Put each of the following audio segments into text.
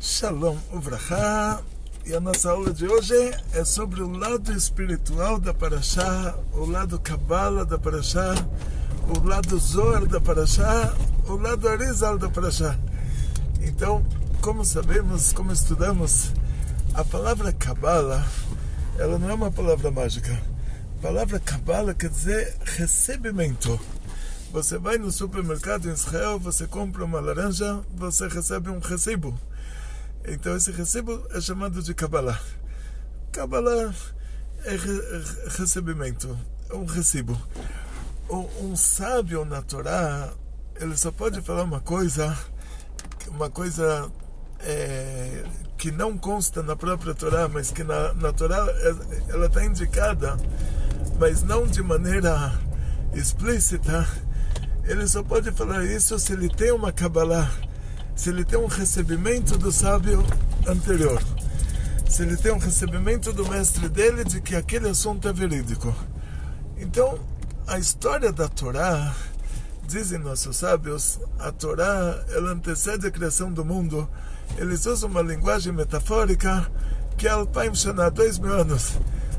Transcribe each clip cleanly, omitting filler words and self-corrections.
Shalom Uvrachá. E a nossa aula de hoje é sobre o lado espiritual da Parashá, o lado Kabbalah da Parashá, o lado Zohar da Parashá, o lado Arizal da Parashá. Então, como sabemos, como estudamos, a palavra Kabbalah, ela não é uma palavra mágica. A palavra Kabbalah quer dizer recebimento. Você vai no supermercado em Israel, você compra uma laranja, você recebe um recibo. Então esse recibo é chamado de Kabbalah. Kabbalah é recebimento, é um recibo. Um sábio na Torá, ele só pode falar uma coisa que não consta na própria Torá, mas que na Torá ela está indicada, mas não de maneira explícita. Ele só pode falar isso se ele tem uma Kabbalah, se ele tem um recebimento do sábio anterior, se ele tem um recebimento do mestre dele de que aquele assunto é verídico. Então, a história da Torá, dizem nossos sábios, a Torá, ela antecede a criação do mundo. Eles usam uma linguagem metafórica que é Alpaim Shana, 2000 anos.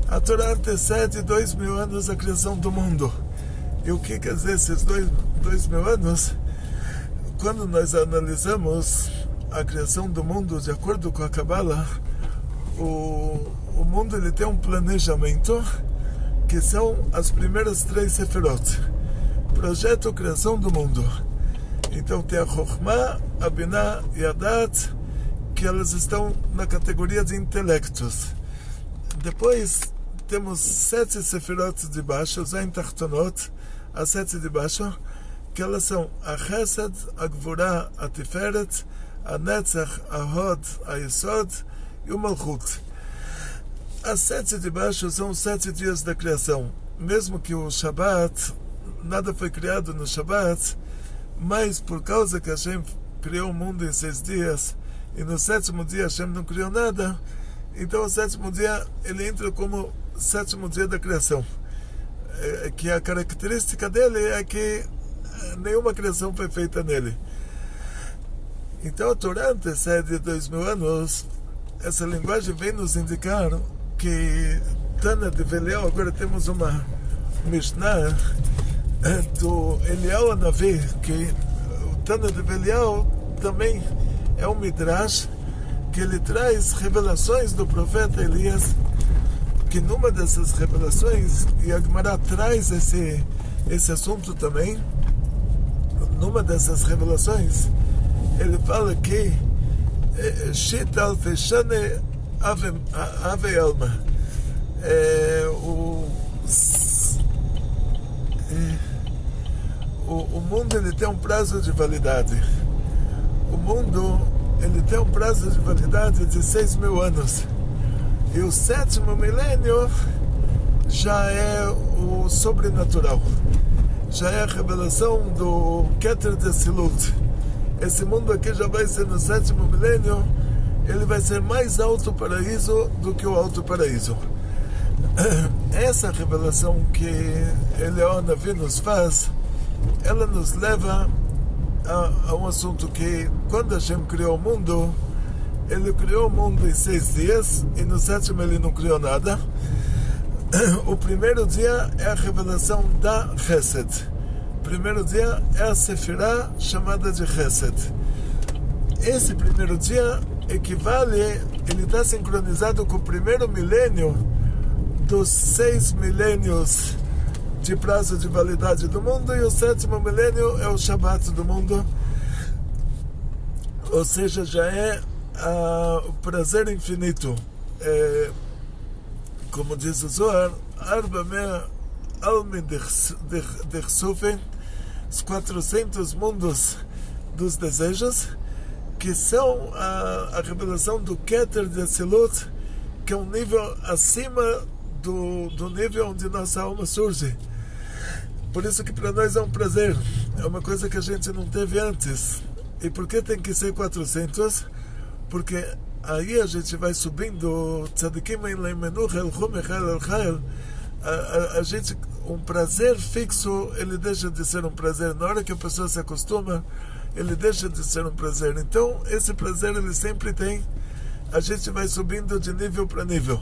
A Torá antecede 2000 anos a criação do mundo. E o que quer dizer esses 2000 anos? Quando nós analisamos a criação do mundo de acordo com a Kabbalah, o mundo ele tem um planejamento que são as primeiras 3 Sefirot. Projeto criação do mundo. Então tem a Chokhmah, a Binah e a Dat, que elas estão na categoria de intelectos. Depois temos 7 Sefirot de baixo, Zain Tachtonot, as 7 de baixo, que elas são a Chesed, a Gvurah, a Tiferet, a Netzach, a Hod, a Yesod e o Malchut. As 7 de baixo são os 7 dias da criação. Mesmo que o Shabbat, nada foi criado no Shabbat, mas por causa que Hashem criou o mundo em 6 dias, e no 7º dia Hashem não criou nada, então o 7º dia ele entra como 7º dia da criação. Que a característica dele é que nenhuma criação foi feita nele. Então a Torá antecede 2000 anos. Essa linguagem vem nos indicar que Tana de Veliel, agora temos uma Mishnah do Eliyahu Hanavi, que o Tana de Veliel também é um Midrash que ele traz revelações do profeta Elias, que numa dessas revelações, e a Gemara traz esse assunto também, numa dessas revelações, ele fala que Shital Feshane Ave Alma, o mundo ele tem um prazo de validade. O mundo ele tem um prazo de validade de 6.000 anos. E o 7º milênio já é o sobrenatural. Já é a revelação do Keter de Silut. Esse mundo aqui já vai ser no 7º milênio, ele vai ser mais alto paraíso do que o alto paraíso. Essa revelação que Eliyahu Hanavi nos faz, ela nos leva a um assunto que, quando Hashem criou o mundo, ele criou o mundo em 6 dias, e no 7º ele não criou nada. O primeiro dia é a revelação da Chesed. O primeiro dia é a Sefirah chamada de Chesed. Esse primeiro dia equivale, ele está sincronizado com o primeiro milênio dos 6 milênios de prazo de validade do mundo, e o 7º milênio é o Shabbat do mundo. Ou seja, já é o prazer infinito. Como diz o Zohar, Arba Mea Almin Dersufen, os 400 mundos dos desejos, que são a revelação do Keter de Silut, que é um nível acima do nível onde nossa alma surge. Por isso que para nós é um prazer, é uma coisa que a gente não teve antes. E por que tem que ser 400? Porque aí a gente vai subindo, a gente, um prazer fixo, ele deixa de ser um prazer. Na hora que a pessoa se acostuma, ele deixa de ser um prazer. Então, esse prazer ele sempre tem, a gente vai subindo de nível para nível.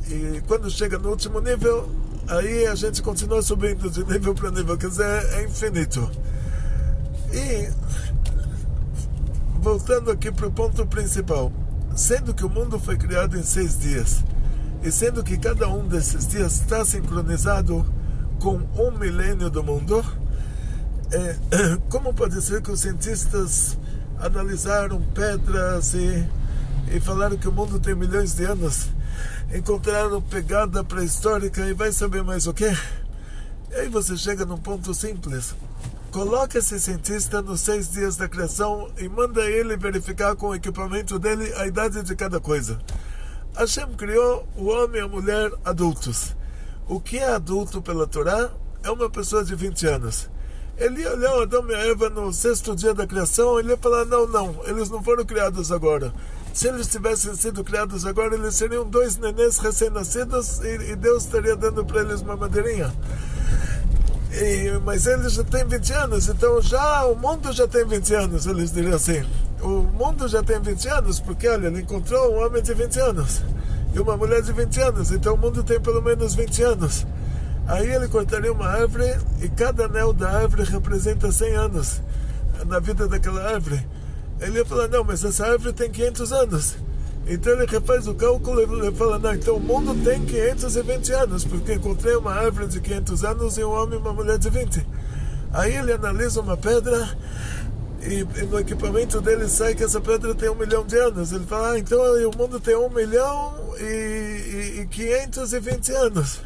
E quando chega no último nível, aí a gente continua subindo de nível para nível, quer dizer, é infinito. E, voltando aqui para o ponto principal, sendo que o mundo foi criado em 6 dias, e sendo que cada um desses dias está sincronizado com 1 milênio do mundo, como pode ser que os cientistas analisaram pedras e falaram que o mundo tem milhões de anos, encontraram pegada pré-histórica e vai saber mais o quê? E aí você chega num ponto simples. Coloca esse cientista nos 6 dias da criação e manda ele verificar com o equipamento dele a idade de cada coisa. Hashem criou o homem e a mulher adultos. O que é adulto pela Torá é uma pessoa de 20 anos. Ele olhou Adão e Eva no 6º dia da criação, ele ia falar, não, eles não foram criados agora. Se eles tivessem sido criados agora, eles seriam 2 nenês recém-nascidos e Deus estaria dando para eles uma madeirinha. Mas eles já têm 20 anos, então o mundo já tem 20 anos, eles diriam assim. O mundo já tem 20 anos, porque olha, ele encontrou um homem de 20 anos e uma mulher de 20 anos, então o mundo tem pelo menos 20 anos. Aí ele cortaria uma árvore e cada anel da árvore representa 100 anos na vida daquela árvore. Ele ia falar, não, mas essa árvore tem 500 anos. Então ele refaz o cálculo e ele fala, não, então o mundo tem 520 anos, porque encontrei uma árvore de 500 anos e um homem e uma mulher de 20. Aí ele analisa uma pedra e no equipamento dele sai que essa pedra tem 1 milhão de anos. Ele fala, então o mundo tem 1 milhão e 520 anos.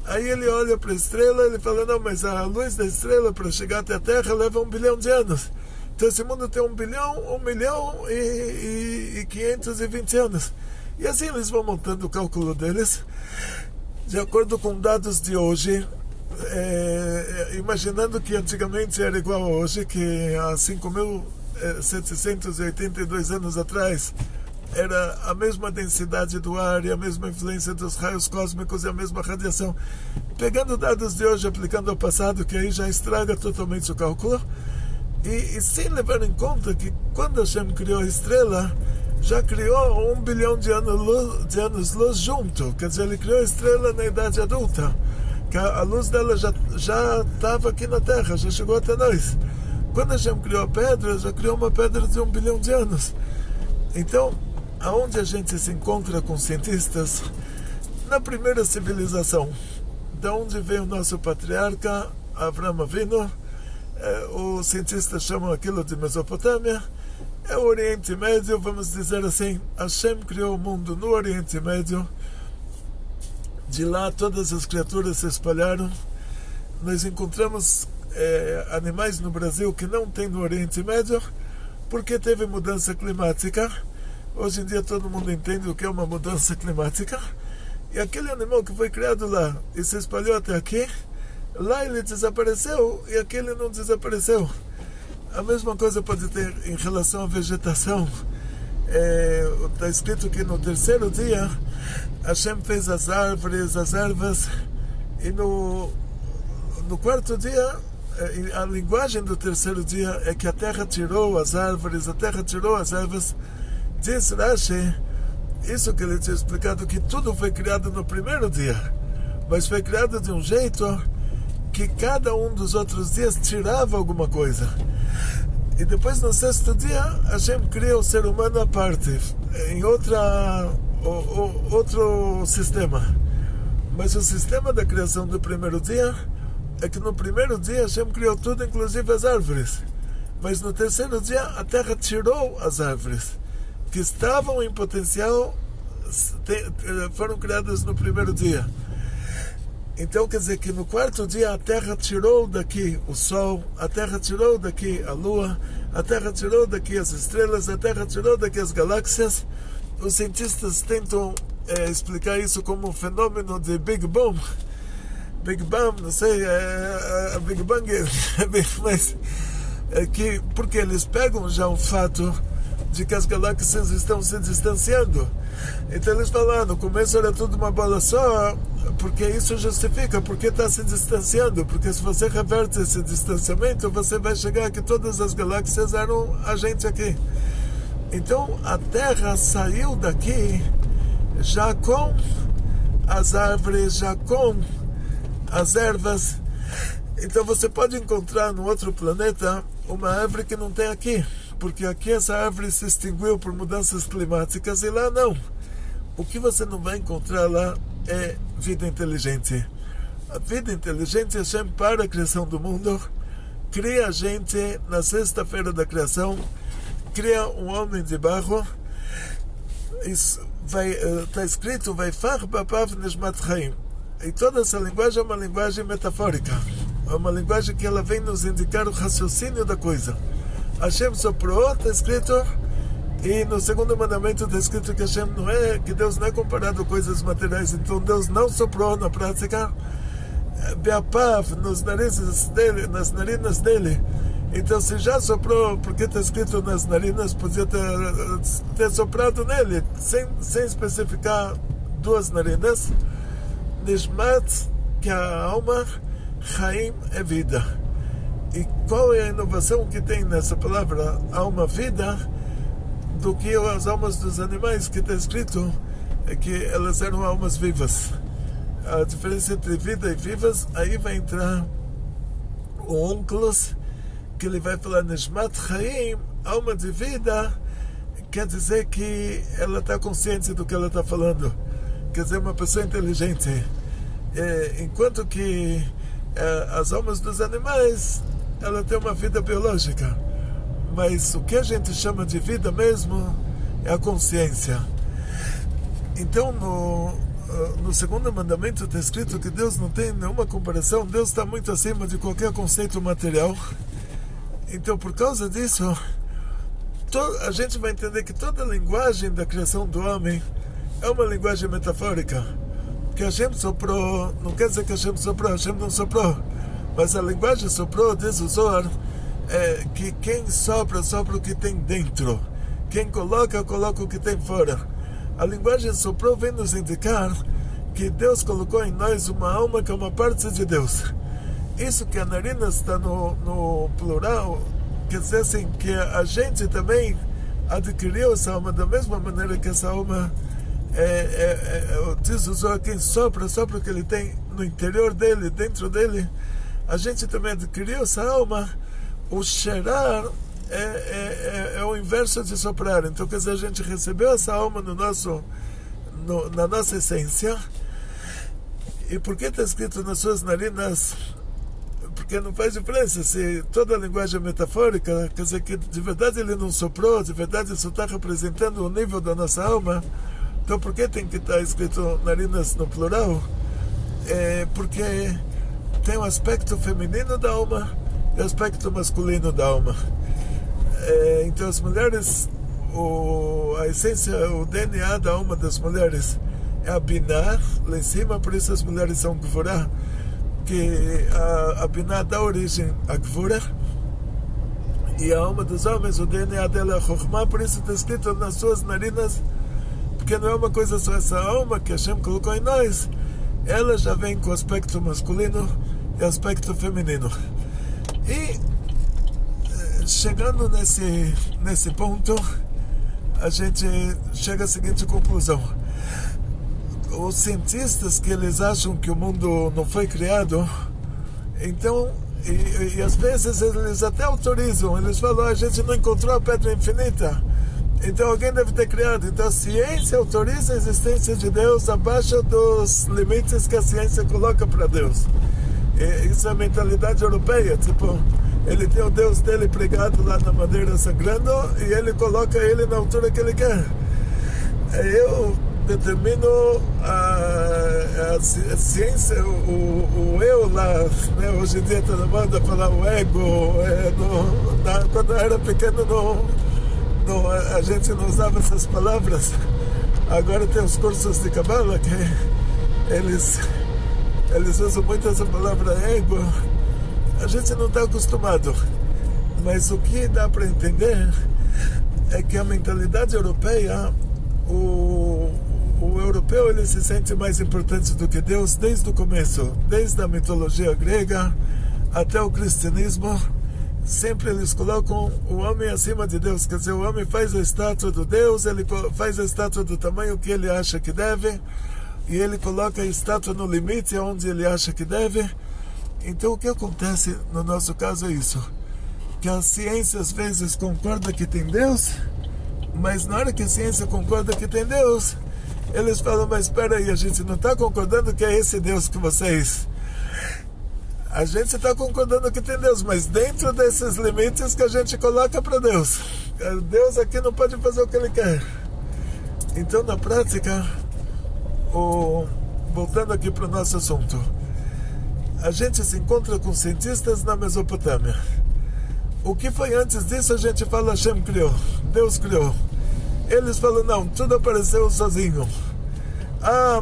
Aí ele olha para a estrela e ele fala, não, mas a luz da estrela para chegar até a Terra leva 1 bilhão de anos. Então esse mundo tem 1 milhão e 520 anos. E assim eles vão montando o cálculo deles, de acordo com dados de hoje, imaginando que antigamente era igual a hoje, que há 5.782 anos atrás, era a mesma densidade do ar e a mesma influência dos raios cósmicos e a mesma radiação. Pegando dados de hoje, aplicando ao passado, que aí já estraga totalmente o cálculo, e sem levar em conta que quando Hashem criou a estrela, já criou 1 bilhão de anos-luz junto. Quer dizer, ele criou a estrela na idade adulta, que a luz dela já estava aqui na Terra, já chegou até nós. Quando Hashem criou a pedra, já criou uma pedra de 1 bilhão de anos. Então, aonde a gente se encontra com cientistas? Na primeira civilização, da onde veio o nosso patriarca Avraham Avinu. Os cientistas chamam aquilo de Mesopotâmia, é o Oriente Médio, vamos dizer assim. Hashem criou o mundo no Oriente Médio, de lá todas as criaturas se espalharam. Nós encontramos animais no Brasil que não tem no Oriente Médio, porque teve mudança climática. Hoje em dia todo mundo entende o que é uma mudança climática, e aquele animal que foi criado lá e se espalhou até aqui, lá ele desapareceu e aquele não desapareceu. A mesma coisa pode ter em relação à vegetação. Está escrito que no 3º dia Hashem fez as árvores, as ervas, e no 4º dia, a linguagem do 3º dia é que a terra tirou as árvores, a terra tirou as ervas. Diz Rashi, isso que ele tinha explicado, que tudo foi criado no 1º dia, mas foi criado de um jeito que cada um dos outros dias tirava alguma coisa. E depois no 6º dia Hashem cria o ser humano à parte, em outro sistema. Mas o sistema da criação do 1º dia é que no 1º dia Hashem criou tudo, inclusive as árvores. Mas no 3º dia a terra tirou as árvores que estavam em potencial, foram criadas no 1º dia. Então quer dizer que no 4º dia a terra tirou daqui o sol, a terra tirou daqui a lua, a terra tirou daqui as estrelas, a terra tirou daqui as galáxias. Os cientistas tentam explicar isso como um fenômeno de Big Bang. Big Bang, não sei, Big Bang, mas porque eles pegam já um fato de que as galáxias estão se distanciando. Então eles falam, no começo era tudo uma bola só, porque isso justifica, porque está se distanciando, porque se você reverte esse distanciamento, você vai chegar que todas as galáxias eram a gente aqui. Então a Terra saiu daqui já com as árvores, já com as ervas. Então você pode encontrar no outro planeta uma árvore que não tem aqui, porque aqui essa árvore se extinguiu por mudanças climáticas e lá não. O que você não vai encontrar lá é vida inteligente. A vida inteligente é sempre para a criação do mundo. Cria a gente na sexta-feira da criação, cria um homem de barro. Isso está escrito Vaifach bapav nishmat chaim. E toda essa linguagem é uma linguagem metafórica. É uma linguagem que ela vem nos indicar o raciocínio da coisa. Hashem soprou, está escrito, e no segundo mandamento está escrito que que Deus não é comparado a coisas materiais. Então Deus não soprou na prática, Beapav, nas narinas dele. Então se já soprou, porque está escrito nas narinas, podia ter soprado nele, sem especificar duas narinas. Nishmat, que a alma, Chaim é vida. E qual é a inovação que tem nessa palavra alma, vida, do que as almas dos animais, que está escrito é que elas eram almas vivas. A diferença entre vida e vivas, aí vai entrar o ónculos, que ele vai falar Nishmat Chaim, alma de vida, quer dizer que ela está consciente do que ela está falando. Quer dizer, uma pessoa inteligente. Enquanto que as almas dos animais, ela tem uma vida biológica. Mas o que a gente chama de vida mesmo é a consciência. Então, no segundo mandamento está escrito que Deus não tem nenhuma comparação. Deus está muito acima de qualquer conceito material. Então, por causa disso, a gente vai entender que toda a linguagem da criação do homem é uma linguagem metafórica. Que Hashem soprou, não quer dizer que Hashem soprou, Hashem não soprou. Mas a linguagem soprou, diz o Zohar, que quem sopra o que tem dentro. Quem coloca o que tem fora. A linguagem soprou vem nos indicar que Deus colocou em nós uma alma que é uma parte de Deus. Isso que a narina está no plural, quer dizer assim, que a gente também adquiriu essa alma da mesma maneira que essa alma diz o Zohar, quem sopra o que ele tem no interior dele, dentro dele. A gente também adquiriu essa alma. O cheirar é o inverso de soprar. Então, quer dizer, a gente recebeu essa alma na nossa essência. E por que está escrito nas suas narinas? Porque não faz diferença. Se toda a linguagem é metafórica, quer dizer que de verdade ele não soprou, de verdade isso está representando o nível da nossa alma. Então, por que tem que estar escrito narinas no plural? Porque tem o aspecto feminino da alma e o aspecto masculino da alma. Então as mulheres, a essência, o DNA da alma das mulheres é a Binah, lá em cima, por isso as mulheres são Gvurah, que a Binah dá origem a Gvurah, e a alma dos homens, o DNA dela é a Chokhmah, por isso está escrito nas suas narinas, porque não é uma coisa só essa alma que Hashem colocou em nós, ela já vem com o aspecto masculino e aspecto feminino. E chegando nesse ponto, a gente chega à seguinte conclusão: os cientistas que eles acham que o mundo não foi criado, então, e às vezes eles até autorizam, eles falam, a gente não encontrou a pedra infinita, então alguém deve ter criado. Então a ciência autoriza a existência de Deus abaixo dos limites que a ciência coloca para Deus. Isso é a mentalidade europeia, tipo, ele tem o Deus dele pregado lá na madeira sangrando e ele coloca ele na altura que ele quer. Eu determino a ciência, o eu lá, né? Hoje em dia está na moda falar o ego, quando eu era pequeno a gente não usava essas palavras. Agora tem os cursos de Kabbalah que eles usam muito essa palavra ego. A gente não está acostumado, mas o que dá para entender é que a mentalidade europeia, o europeu, ele se sente mais importante do que Deus desde o começo, desde a mitologia grega até o cristianismo. Sempre eles colocam o homem acima de Deus, quer dizer, o homem faz a estátua do Deus, ele faz a estátua do tamanho que ele acha que deve, e ele coloca a estátua no limite onde ele acha que deve. Então o que acontece no nosso caso é isso, que a ciência às vezes concorda que tem Deus, mas na hora que a ciência concorda que tem Deus, eles falam, mas espera aí, a gente não está concordando que é esse Deus que vocês... A gente está concordando que tem Deus, mas dentro desses limites que a gente coloca para Deus. Deus aqui não pode fazer o que Ele quer. Então, na prática, voltando aqui para o nosso assunto, a gente se encontra com cientistas na Mesopotâmia. O que foi antes disso, a gente fala Hashem criou, Deus criou. Eles falam, não, tudo apareceu sozinho.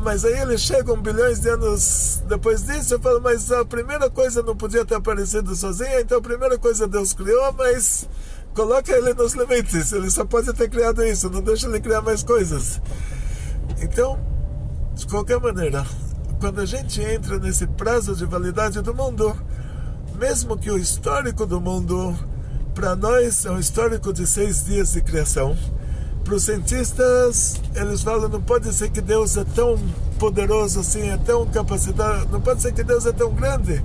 Mas aí eles chegam bilhões de anos depois disso. Eu falo, mas a primeira coisa não podia ter aparecido sozinha, então a primeira coisa Deus criou, mas coloca ele nos limites, ele só pode ter criado isso, não deixa ele criar mais coisas. Então, de qualquer maneira, quando a gente entra nesse prazo de validade do mundo, mesmo que o histórico do mundo, para nós, é um histórico de 6 dias de criação, para os cientistas, eles falam, não pode ser que Deus é tão poderoso assim, é tão capacitado, não pode ser que Deus é tão grande,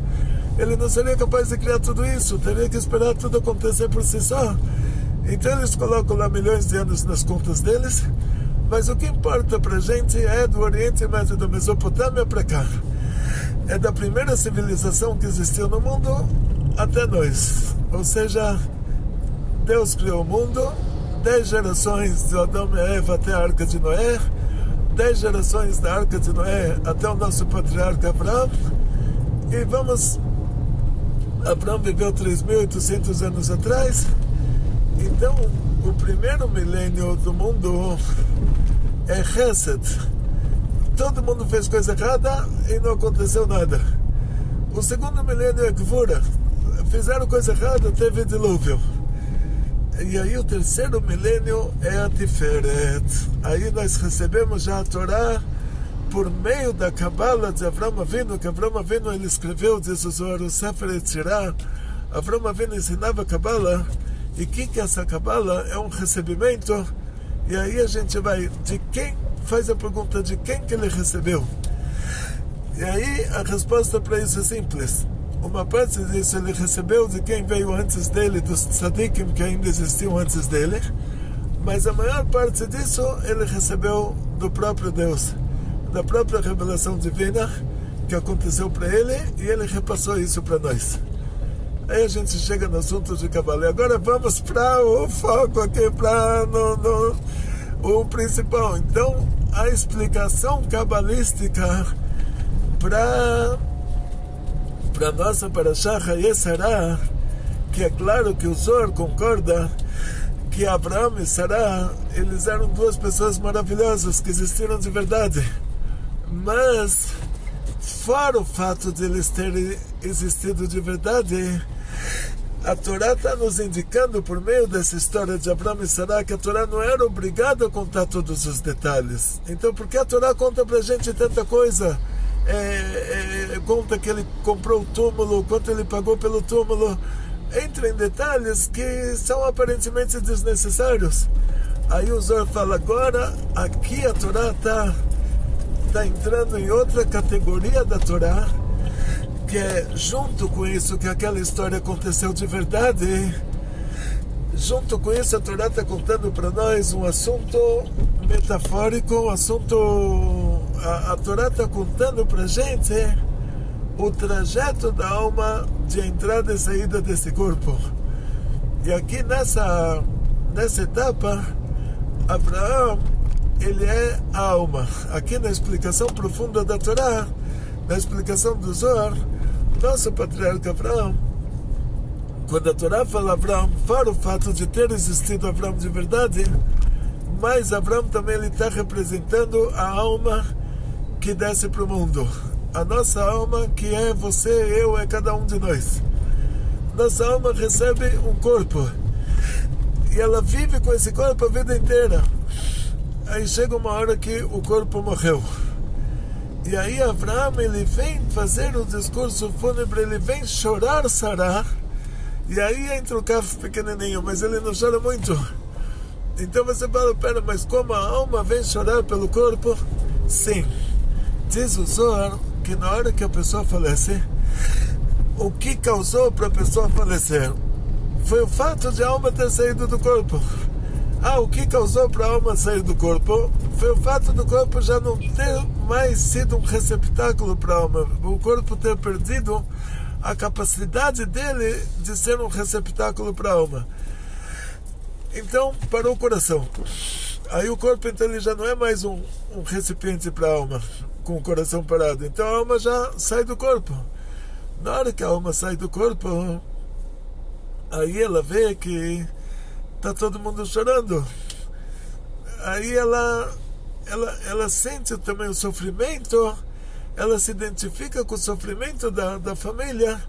ele não seria capaz de criar tudo isso, teria que esperar tudo acontecer por si só. Então eles colocam lá milhões de anos nas contas deles, mas o que importa para a gente é do Oriente Médio, da Mesopotâmia para cá, é da primeira civilização que existiu no mundo até nós, ou seja, Deus criou o mundo, 10 gerações de Adão e Eva até a Arca de Noé, 10 gerações da Arca de Noé até o nosso patriarca Abraão, e Abraão viveu 3.800 anos atrás. Então, o primeiro milênio do mundo é Chesed. Todo mundo fez coisa errada e não aconteceu nada. O segundo milênio é Gvura. Fizeram coisa errada, teve dilúvio. E aí o terceiro milênio é a Tiferet. Aí nós recebemos já a Torá por meio da Kabbalah de Avraham Avinu, que Avraham Avinu ele escreveu, diz o Zohar, o Sefer Yetzirah. Avraham Avinu ensinava Kabbalah, e o que é essa Kabbalah? É um recebimento, e aí a gente vai, de quem, faz a pergunta de quem que ele recebeu. E aí a resposta para isso é simples. Uma parte disso ele recebeu de quem veio antes dele, dos tzadikim que ainda existiam antes dele, mas a maior parte disso ele recebeu do próprio Deus, da própria revelação divina que aconteceu para ele, e ele repassou isso para nós. Aí a gente chega no assunto de Kabbalah. Agora vamos para o foco aqui, para o principal. Então, a explicação cabalística para nossa Parashá Hayesará, que é claro que o Zohar concorda que Abraão e Sará, eles eram duas pessoas maravilhosas que existiram de verdade, mas fora o fato de eles terem existido de verdade, a Torá está nos indicando por meio dessa história de Abraão e Sará que a Torá não era obrigada a contar todos os detalhes. Então por que a Torá conta pra gente tanta coisa? Conta que ele comprou o túmulo, quanto ele pagou pelo túmulo, entra em detalhes que são aparentemente desnecessários. Aí o Zohar fala, agora aqui a Torá está entrando em outra categoria da Torá, que é junto com isso que aquela história aconteceu de verdade. Junto com isso a Torá está contando para nós um assunto metafórico, um assunto... A Torá está contando para a gente o trajeto da alma de entrada e saída desse corpo. E aqui nessa etapa, Abraão, ele é a alma. Aqui na explicação profunda da Torá, na explicação do Zohar, nosso patriarca Abraão, quando a Torá fala Abraão, fora o fato de ter existido Abraão de verdade, mas Abraão também está representando a alma que desce para o mundo. A nossa alma, que é você, é cada um de nós. Nossa alma recebe um corpo. e ela vive com esse corpo a vida inteira. Aí chega uma hora que o corpo morreu. E aí Avraham, ele vem fazer o discurso fúnebre, ele vem chorar Sará. E aí entra o Kaf pequenininho, mas ele não chora muito. Então você fala, pera, mas como a alma vem chorar pelo corpo? Sim. Diz o Zohar que na hora que a pessoa falece, o que causou para a pessoa falecer foi o fato de a alma ter saído do corpo. O que causou para a alma sair do corpo foi o fato do corpo já não ter mais sido um receptáculo para a alma, o corpo ter perdido a capacidade dele de ser um receptáculo para a alma. Então parou o coração. Aí o corpo, então, ele já não é mais um recipiente para a alma, com o coração parado. Então a alma já sai do corpo. Na hora que a alma sai do corpo, aí ela vê que está todo mundo chorando. Aí ela sente também o sofrimento, ela se identifica com o sofrimento da família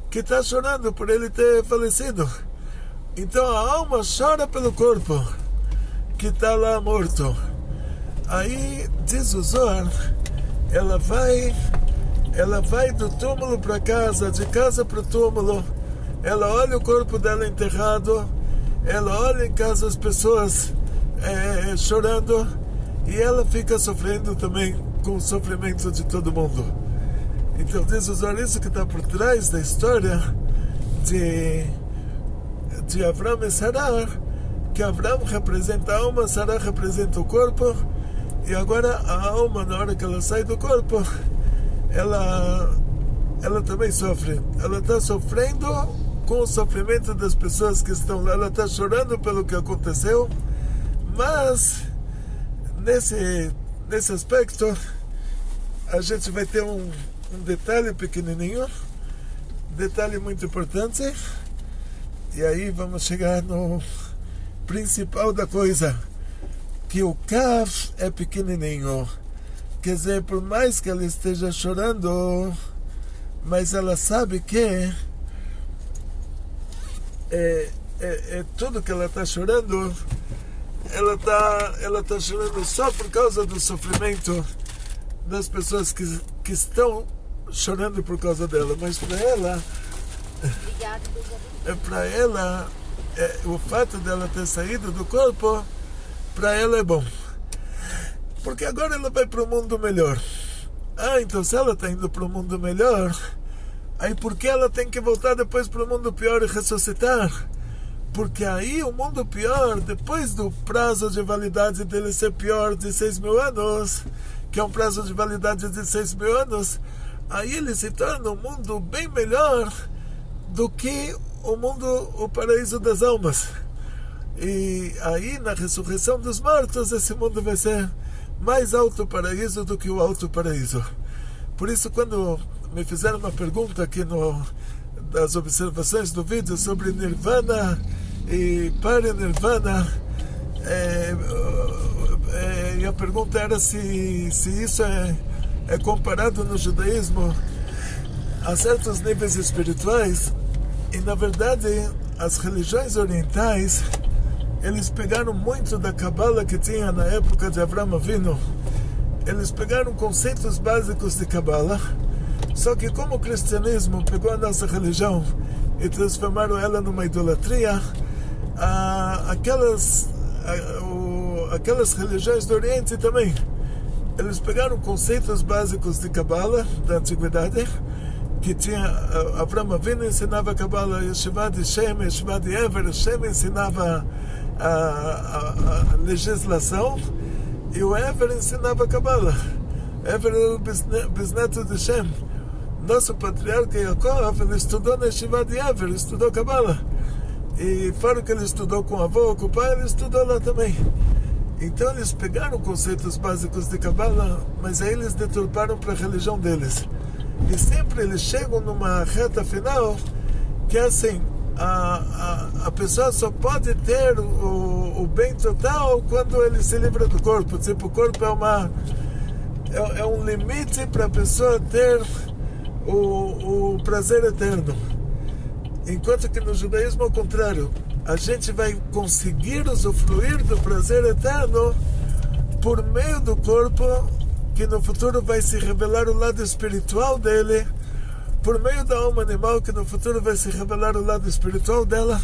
que está chorando por ele ter falecido. Então a alma chora pelo corpo que está lá morto. Aí diz o Zohar, ela vai do túmulo para casa, de casa para o túmulo, ela olha o corpo dela enterrado, ela olha em casa as pessoas chorando, e ela fica sofrendo também com o sofrimento de todo mundo. Então diz o Zohar, isso que está por trás da história de Avraham e Sará, que Avraham representa a alma, Sará representa o corpo, e agora a alma, na hora que ela sai do corpo, ela também sofre. Ela está sofrendo com o sofrimento das pessoas que estão lá, ela está chorando pelo que aconteceu, mas nesse aspecto a gente vai ter um detalhe pequenininho, detalhe muito importante, e aí vamos chegar no principal da coisa, que o Kaf é pequenininho. Quer dizer, por mais que ela esteja chorando, mas ela sabe que tudo que ela está chorando, ela tá chorando só por causa do sofrimento das pessoas que estão chorando por causa dela. Mas para ela, o fato dela ter saído do corpo, para ela é bom, porque agora ela vai para um mundo melhor. Então se ela está indo para um mundo melhor, aí por que ela tem que voltar depois para o mundo pior e ressuscitar? Porque aí o mundo pior, depois do prazo de validade dele ser pior de 6.000 anos, que é um prazo de validade de 6.000 anos, aí ele se torna um mundo bem melhor do que o paraíso das almas. E aí na ressurreição dos mortos, esse mundo vai ser mais alto paraíso do que o alto paraíso. Por isso, quando me fizeram uma pergunta aqui das observações do vídeo sobre Nirvana e Parinirvana, e a pergunta era se isso é comparado no judaísmo a certos níveis espirituais. E na verdade as religiões orientais, eles pegaram muito da Kabbalah que tinha na época de Avraham Avinu. Eles pegaram conceitos básicos de Kabbalah, só que como o cristianismo pegou a nossa religião e transformaram ela numa idolatria, aquelas religiões do Oriente também, eles pegaram conceitos básicos de Kabbalah da antiguidade, que tinha Avraham Avinu ensinava Kabbalah, Yeshiva de Shem, Yeshiva de Ever. Shem ensinava a legislação e o Ever ensinava Kabbalah. Ever era o bisneto de Shem. Nosso patriarca Yaakov, ele estudou na Yeshiva de Ever, estudou Kabbalah, e fora que ele estudou com o avô, com o pai, ele estudou lá também. Então eles pegaram conceitos básicos de Kabbalah, mas aí eles deturparam para a religião deles. E sempre eles chegam numa reta final que é assim, a pessoa só pode ter o bem total quando ele se livra do corpo. Tipo, o corpo é um limite para a pessoa ter o prazer eterno. Enquanto que no judaísmo é o contrário. a gente vai conseguir usufruir do prazer eterno por meio do corpo, que no futuro vai se revelar o lado espiritual dele, por meio da alma animal, que no futuro vai se revelar o lado espiritual dela.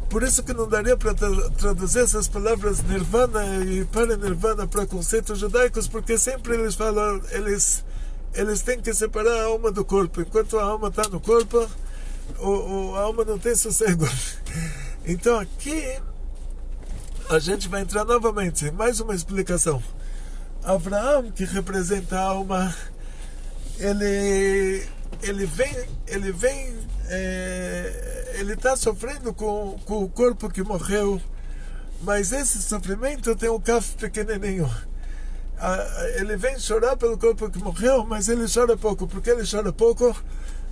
Por isso que não daria para traduzir essas palavras nirvana e parinirvana para conceitos judaicos, porque sempre eles falam, eles têm que separar a alma do corpo. Enquanto a alma está no corpo, a alma não tem sossego. Então aqui a gente vai entrar novamente, mais uma explicação. Abraão, que representa a alma, ele está sofrendo com o corpo que morreu, mas esse sofrimento tem um caf pequenininho. Ele vem chorar pelo corpo que morreu, mas ele chora pouco. Por que ele chora pouco?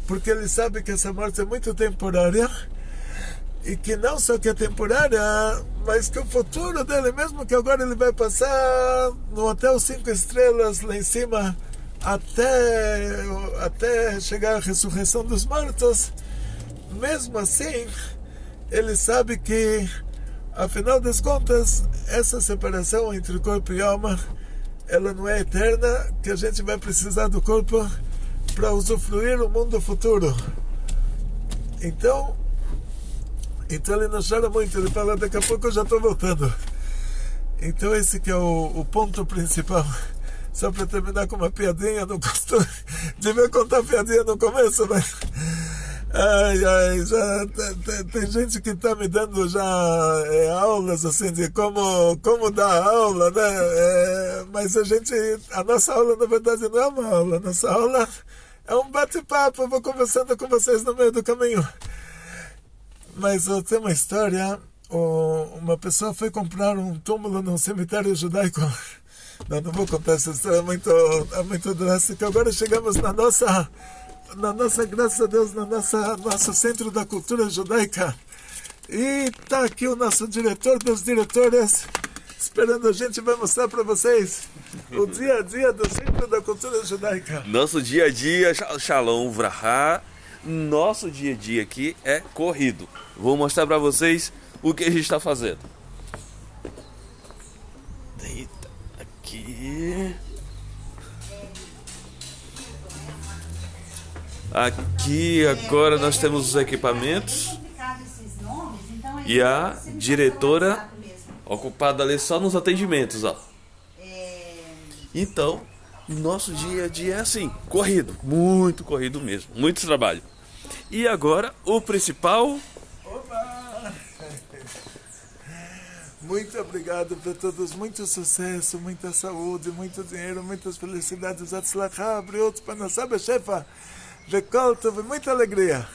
Porque ele sabe que essa morte é muito temporária, e que não só que é temporária, mas que o futuro dele, mesmo que agora ele vai passar no hotel 5 estrelas lá em cima, até chegar à ressurreição dos mortos, mesmo assim ele sabe que, afinal das contas, essa separação entre corpo e alma, ela não é eterna, que a gente vai precisar do corpo para usufruir o mundo futuro. Então ele não chora muito, ele fala, daqui a pouco eu já estou voltando. Então esse que é o ponto principal. Só para terminar com uma piadinha, não costumo, devia contar piadinha no começo, mas já tem gente que está me dando já aulas assim de como dar aula, né? Mas a nossa aula na verdade não é uma aula, a nossa aula é um bate-papo, eu vou conversando com vocês no meio do caminho. Mas tem uma história, uma pessoa foi comprar um túmulo num cemitério judaico. Não vou contar essa história, é muito drástica. Agora chegamos na nossa, graças a Deus, nosso centro da cultura judaica. E está aqui o nosso diretor das diretoras, esperando a gente, vai mostrar para vocês o dia a dia do centro da cultura judaica. Nosso dia a dia, Shalom Vrahá, nosso dia a dia aqui é corrido. Vou mostrar para vocês o que a gente está fazendo. Deita aqui. Aqui agora nós temos os equipamentos e a diretora ocupada ali só nos atendimentos, ó. Então, nosso dia a dia é assim, corrido, muito corrido mesmo, muito trabalho. E agora o principal. Opa! Muito obrigado para todos, muito sucesso, muita saúde, muito dinheiro, muitas felicidades, atzlachá, briot, panasá, bechefa, recolta, muita alegria.